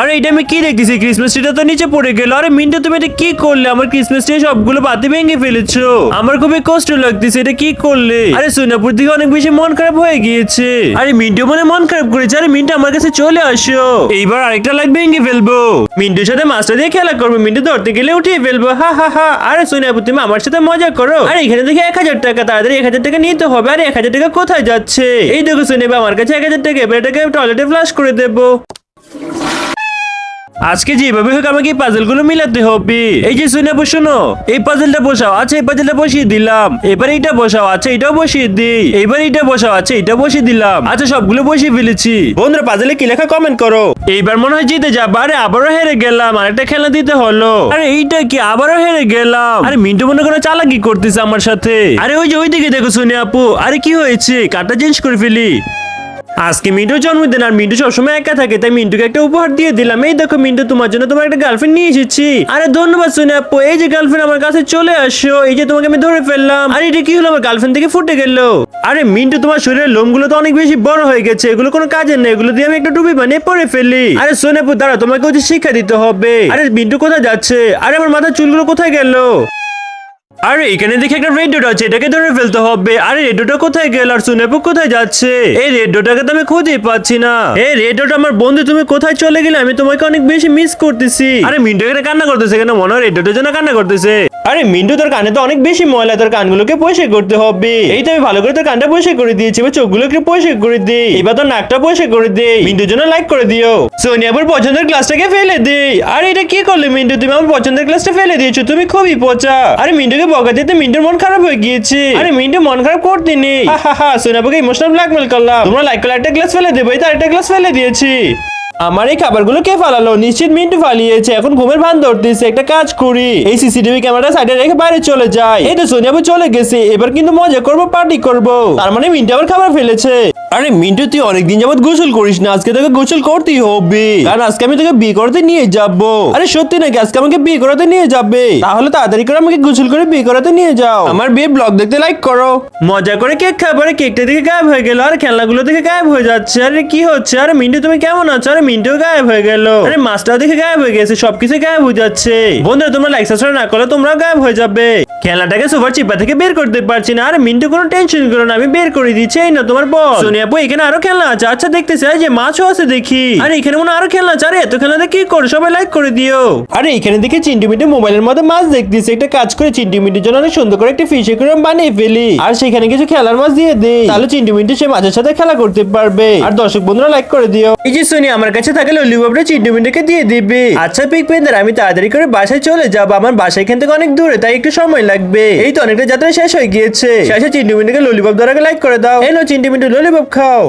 আরে এটা আমি কি দেখতেছি, ক্রিসমাস ট্রিটা তো নিচে পড়ে গেল। আরে মিন্টু তুমি এটা কি করলে? আমার ক্রিসমাস ট্রি সবগুলো বাতি ভেঙে ফেলেছো। আমার খুবই কষ্ট লাগতেছে, এটা কি করলে? আরে সোনাপুর দিকে অনেক বেশি মন খারাপ হয়ে গিয়েছে। আরে মিন্টু মানে মন খারাপ করেছে। আরে মিন্টু আমার কাছে চলে আসো, এইবার আরেকটা লাইট ভেঙে ফেলবো। মিন্টুর সাথে মাছটা দিয়ে খেলা করবো, মিন্টু ধরতে গেলে উঠিয়ে ফেলবো। হা হা হা। আরে সোনাপুর তুমি আমার সাথে মজা করো। আরে এখানে দেখে 1000 টাকা, তাড়াতাড়ি 1000 টাকা নিতে হবে। আরে 1000 টাকা কোথায় যাচ্ছে? এই দেখো সোনাবু আমার কাছে 1000 টাকা, এবার এটাকে টয়লেটে ফ্লাশ করে দেবো। আজকে যেভাবে হোক আমাকে এই পাজেল গুলো মিলাতে হবে। এই যে সোনাবু শোনো, এই পাজেলটা বসাও। আচ্ছা এই পাজেলটা বসিয়ে দিলাম। এবার এইটা বসাও। আচ্ছা এটাও বসিয়ে দিই। এবার এইটা বসাও। আচ্ছা এটাও বসিয়ে দিলাম। আচ্ছা সবগুলো বসিয়ে ফেলেছি। বন্ধুরা পাজেলে কি লেখা কমেন্ট করো। এইবার মনে হয় জিতে যাবো। আরে আবারও হেরে গেলাম, আরেকটা খেলা দিতে হলো। আরে এইটা কি, আবারও হেরে গেলাম। আরে মিন্টু মনে করে চালাকি করতেছে আমার সাথে। আরে ওই যে ওইদিকে দেখো সোনিয়া আপু। আরে কি হয়েছে, কার্ডটা চেঞ্জ করে ফেলি। আজকে মিন্টুর জন্মদিন, আর মিন্টু সবসময় একা থাকে, তাই মিন্টুকে একটা উপহার দিয়ে দিলাম। এই দেখো মিন্টু, তোমার জন্য তোমার একটা গার্লফ্রেন্ড নিয়ে এসেছি। আরে ধন্যবাদ সোনিয়া আপু। এই যে গার্লফ্রেন্ড আমার কাছে চলে আসো। এই যে তোমাকে আমি ধরে ফেললাম। আরে এটা কি হলো, আমার গার্লফ্রেন্ড থেকে ফুটে গেল। আরে মিন্টু তোমার শরীরের লোমগুলো তো অনেক বেশি বড় হয়ে গেছে, এগুলো কোনো কাজের নেই, এগুলো দিয়ে আমি একটা টুপি বানিয়ে পরে ফেলি। আরে সোনিয়া আপু দাঁড়া, তোমাকে ওই শিক্ষা দিতে হবে। আরে মিন্টু কোথায় যাচ্ছে? আরে আমার মাথার চুলগুলো কোথায় গেল? আরে এখানে দেখে একটা রেড ডট আছে, এটাকে ধরে ফেলতে হবে। আরে রেড ডটটা কোথায় গেল? আর সোনাপু কোথায় যাচ্ছে? এই রেড ডটটাকে তো আমি খুঁজে পাচ্ছি না। এই রেড ডট আমার বন্ধু, তুমি কোথায় চলে গেলে? আমি তোমাকে অনেক বেশি মিস করতেছি। আরে মিন্টু এখানে কান্না করতেছে কেন? মনে হয় রেড ডটের জন্য কান্না করতেছে। আরে মিন্টু তোর কানে তো অনেক বেশি ময়লা, তোর কানগুলোকে পরিষ্কার করতে হবে। এই তো আমি ভালো করে তোর কানটা পরিষ্কার করে দিয়েছি, এবার চোখগুলোকে পরিষ্কার করে দিই। এবার তোর নাকটা পরিষ্কার করে দিই। মিন্টুর জন্য লাইক করে দিও। সোনিয়াপুর পছন্দের ক্লাসটাকে ফেলে দিই। আরে এটা কি করলে মিন্টু? তুমি আমার পছন্দের ক্লাসটা ফেলে দিয়েছো, তুমি খুবই পচা। আরে মিন্টুকে বকা দিতে মিন্টুর মন খারাপ হয়ে গিয়েছে। আরে মিন্টু মন খারাপ করতে নেই। হা হা হা। সোনিয়াপুকে ইমোশনাল ব্ল্যাকমেল করলাম। তোমরা লাইক করে একটা গ্লাস ফেলে দেবো, এই তো আরেকটা গ্লাস ফেলে দিয়েছি। আমার এই খাবারগুলো কে ফালালো? নিশ্চিত মিন্টু ফালিয়েছে। এখন ঘুমের ভান ধরতেছে, একটা কাজ করি, এই সিসিটিভি ক্যামেরা সাইডে রেখে বাইরে চলে যায়। এই তো সোনিয়াবু চলে গেছে, এবার কিন্তু মজা করবো, পার্টি করবো। তার মানে মিন্টু আবার খাবার ফেলেছে। আরে মিন্টু তুই অনেকদিন যাবত গোসল করিস না, আজকে তোকে গোসল করতেই হবে, কারণ আজকে আমি তোকে বিয়ে করতে নিয়ে যাবো। আরে সত্যি নাকি? আজকে আমাকে বিয়ে করাতে নিয়ে যাবে? তাহলে তাড়াতাড়ি করে আমাকে গোসল করে বিয়ে করাতে নিয়ে যাও। আমার বিয়ে ব্লগ দেখতে লাইক করো। মজা করে কেক খাবো। আরে কেকটা দিকে গায়েব হয়ে গেল, আর খেলনাগুলো থেকে গায়েব হয়ে যাচ্ছে। আরে কি হচ্ছে? আরে মিন্টু তুমি কেমন আছো? আরে মিন্টু গায়েব হয়ে গেল। আরে মাছটাও দেখে গায়েব হয়ে গেছে, সবকিছু গায়েব হয়ে যাচ্ছে। বন্ধুরা তোমরা লাইক সাবস্ক্রাইব না করলে তোমরাও গায়েব হয়ে যাবে। খেলনাটাকে সোফার চিপা থেকে বের করতে পারছি না। আরে মিন্টু কোনো টেনশন করো না, আমি বের করে দিচ্ছি। এই না তোমার বল। সোনিয়া আপু এখানে আরো খেলনা আছে। আচ্ছা দেখতে চাই যে মাছও আছে দেখি। আরে এখানে মনে আরো খেলনা আছে। আরে এত খেলনাতে কি করে? সবাই লাইক করে দিও। আরে এখানে দেখে চিন্টু মিন্টু মোবাইলের মধ্যে মাছ দেখতেছে। একটা কাজ করে চিন্টু মিন্টুর জন্য অনেক সুন্দর করে একটা ফিশ অ্যাকুয়ারিয়াম বানিয়ে ফেলি, আর সেখানে কিছু খেলার মাছ দিয়ে দেই, তাহলে চিন্টু মিন্টু সে মাছের সাথে খেলা করতে পারবে। আর দর্শক বন্ধুরা লাইক করে দিও। এই যে সোনিয়া আমার কাছে থাকলে ললিপপটা চিন্টু মিন্টুকে দিয়ে দিবে। আচ্ছা পিক পেন্দার, আমি তাড়াতাড়ি করে বাসায় চলে যাবো। আমার বাসা এখান থেকে অনেক দূরে, তাই একটু সময় লাগবে। এই তো অনেকটা যাত্রা শেষ হয়ে গিয়েছে। শেষে চিন্টু মিন্টুকে ললিপপ দ্বারা লাইক করে দাও। এই নো চিন্টু মিন্টু ললিপপ খাও।